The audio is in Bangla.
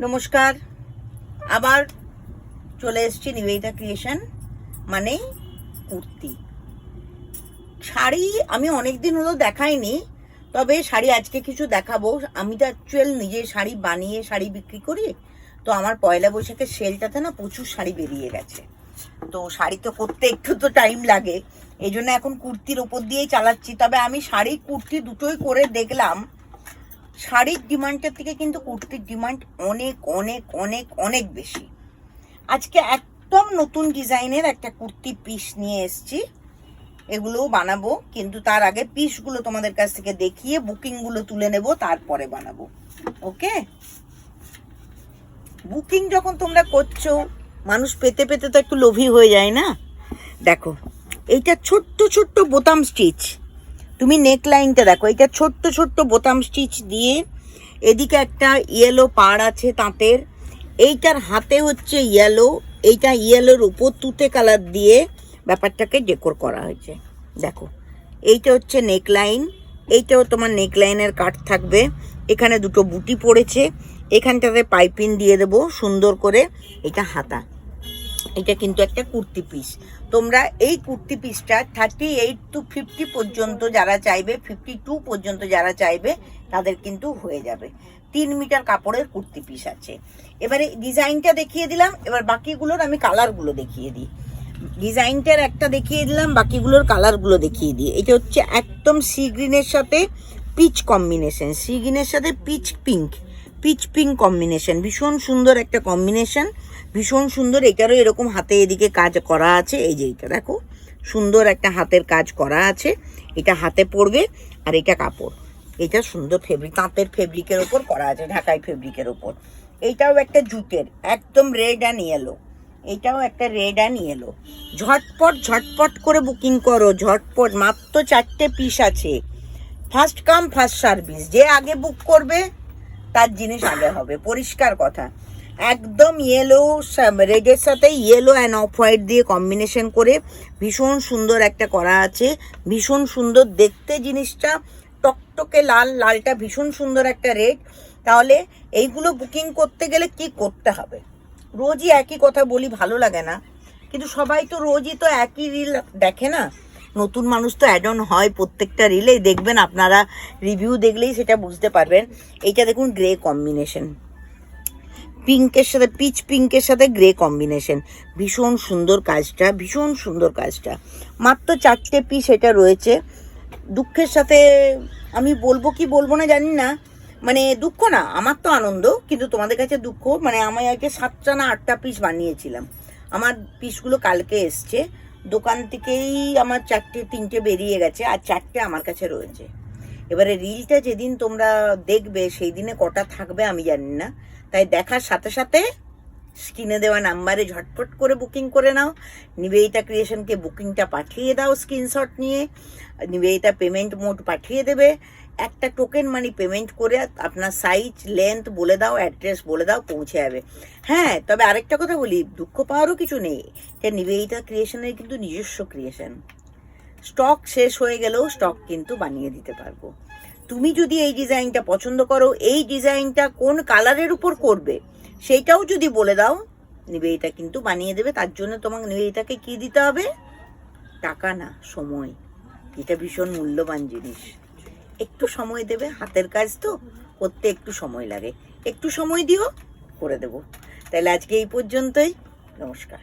নমস্কার, আবার চলে এসেছি নিবেদিতা ক্রিয়েশন মানে কুর্তি শাড়ি। আমি অনেক দিন হলো দেখাইনি, তবে শাড়ি আজকে কিছু দেখাবো। আমি তো অ্যাকচুয়াল নিজে শাড়ি বানিয়ে শাড়ি বিক্রি করি, তো আমার পয়লা বৈশাখের সেলটাতে না প্রচুর শাড়ি বেরিয়ে গেছে। তো শাড়ি তো করতে একটু তো টাইম লাগে, এই জন্য এখন কুর্তির ওপর দিয়েই চালাচ্ছি। তবে আমি শাড়ি কুর্তি দুটোই করে দেখলাম, শাড়ির ডিমান্ডের থেকে কিন্তু কুর্তির ডিমান্ড অনেক অনেক অনেক অনেক বেশি। আজকে একদম নতুন ডিজাইনের একটা কুর্তি পিস নিয়ে এসেছি, এগুলোও বানাবো, কিন্তু তার আগে পিসগুলো তোমাদের কাছ থেকে দেখিয়ে বুকিংগুলো তুলে নেব, তারপরে বানাবো। ওকে, বুকিং যখন তোমরা করছো, মানুষ পেতে পেতে তো একটু লোভী হয়ে যায় না। দেখো, এইটা ছোট্ট ছোট্ট বোতাম স্টিচ, তুমি নেক লাইনটা দেখো, এটা ছোট্ট ছোট্ট বোতাম স্টিচ দিয়ে, এদিকে একটা ইয়েলো পাড় আছে তাঁতের, এইটার হাতে হচ্ছে ইয়েলো, এইটা ইয়েলোর উপর তুতে কালার দিয়ে ব্যাপারটাকে ডেকোর করা হয়েছে। দেখো, এইটা হচ্ছে নেক লাইন, এইটাও তোমার নেক লাইনের কাট থাকবে, এখানে দুটো বুটি পড়েছে, এখানটাতে পাইপিং দিয়ে দেবো সুন্দর করে। এটা হাতা, এটা কিন্তু একটা কুর্তি পিস। তোমরা এই কুর্তি পিসটা 38 to 50 পর্যন্ত যারা চাইবে, 52 পর্যন্ত যারা চাইবে, তাদের কিন্তু হয়ে যাবে। 3 মিটার কাপড়ের কুর্তি পিস আছে। এবারে ডিজাইনটা দেখিয়ে দিলাম, এবার বাকিগুলোর আমি কালারগুলো দেখিয়ে দিই। ডিজাইনটার একটা দেখিয়ে দিলাম, বাকিগুলোর কালারগুলো দেখিয়ে দিই। এটা হচ্ছে একদম সি গ্রিনের সাথে পিচ কম্বিনেশন, সি গ্রিনের সাথে পিচ পিঙ্ক কম্বিনেশন, ভীষণ সুন্দর একটা কম্বিনেশন, ভীষণ সুন্দর। এটারও এরকম হাতে এদিকে কাজ করা আছে, এই যে এটা দেখো, সুন্দর একটা হাতের কাজ করা আছে, এটা হাতে পড়বে। আর এটা কাপড়, এটা সুন্দর ফেব্রিক, তাঁতের ফেব্রিকের ওপর করা আছে, ঢাকাই ফেব্রিকের ওপর। এইটাও একটা জুটের, একদম রেড অ্যান্ড ইয়েলো, এইটাও একটা রেড অ্যান্ড ইয়েলো। ঝটপট করে বুকিং করো, ঝটপট। মাত্র 4টে পিস আছে, ফার্স্ট কাম ফার্স্ট সার্ভিস। যে আগে বুক করবে তার জিনিস আগে হবে, পরিষ্কার কথা। একদম ইয়েলো রেডের সাথে ইয়েলো অ্যান্ড অফ হোয়াইট দিয়ে কম্বিনেশন করে ভীষণ সুন্দর একটা করা আছে, ভীষণ সুন্দর দেখতে জিনিসটা, টকটকে লাল, লালটা ভীষণ সুন্দর একটা রেড। তাহলে এইগুলো বুকিং করতে গেলে কি করতে হবে? রোজই একই কথা বলি, ভালো লাগে না, কিন্তু সবাই তো রোজই তো একই রিল দেখে না। নতুন মানুষ তো অ্যাড অন হয় প্রত্যেকটা রিলেই, দেখবেন আপনারা, রিভিউ দেখলেই সেটা বুঝতে পারবেন। এইটা দেখুন, গ্রে কম্বিনেশন, পিঙ্কের সাথে পিচ পিঙ্কের সাথে গ্রে কম্বিনেশন, ভীষণ সুন্দর কাজটা, ভীষণ সুন্দর কাজটা। মাত্র 4টে পিস এটা রয়েছে। দুঃখের সাথে আমি বলবো কি বলবো না জানি না, মানে দুঃখ না, আমার তো আনন্দ, কিন্তু তোমাদের কাছে দুঃখ। মানে আমি আগে 7টা না 8টা পিস বানিয়েছিলাম, আমার পিসগুলো কালকে এসছে দোকান থেকেই, আমার 3টে বেরিয়ে গেছে, আর 4টে আমার কাছে রয়েছে। এবারে রিলটা যেদিন তোমরা দেখবে সেই দিনে কটা থাকবে আমি জানি না, তাই দেখার সাথে সাথে স্ক্রিনে দেওয়া নাম্বারে ঝটপট করে বুকিং করে নাও। নিবেদিতা ক্রিয়েশনকে বুকিংটা পাঠিয়ে দাও স্ক্রিনশট নিয়ে, নিবেদিতা পেমেন্ট মোড পাঠিয়ে দেবে। একটা টোকেন মানি পেমেন্ট করে আপনার সাইজ লেন্থ বলে দাও, অ্যাড্রেস বলে দাও, পৌঁছে যাবে। হ্যাঁ, তবে আরেকটা কথা বলি, দুঃখ পাওয়ারও কিছু নেই, এটা নিবেদিতা ক্রিয়েশনের কিন্তু নিজস্ব ক্রিয়েশন। স্টক শেষ হয়ে গেলেও স্টক কিন্তু বানিয়ে দিতে পারবো। তুমি যদি এই ডিজাইনটা পছন্দ করো, এই ডিজাইনটা কোন কালারের উপর করবে সেইটাও যদি বলে দাও, নিবেদিতা কিন্তু বানিয়ে দেবে। তার জন্য তোমাকে নিবেদিতাকে কি দিতে হবে? টাকা না, সময়। এটা ভীষণ মূল্যবান জিনিস। একটু সময় দেবে, হাতের কাজ তো করতে একটু সময় লাগে, একটু সময় দিও, করে দেবো। তাহলে আজকে এই পর্যন্তই, নমস্কার।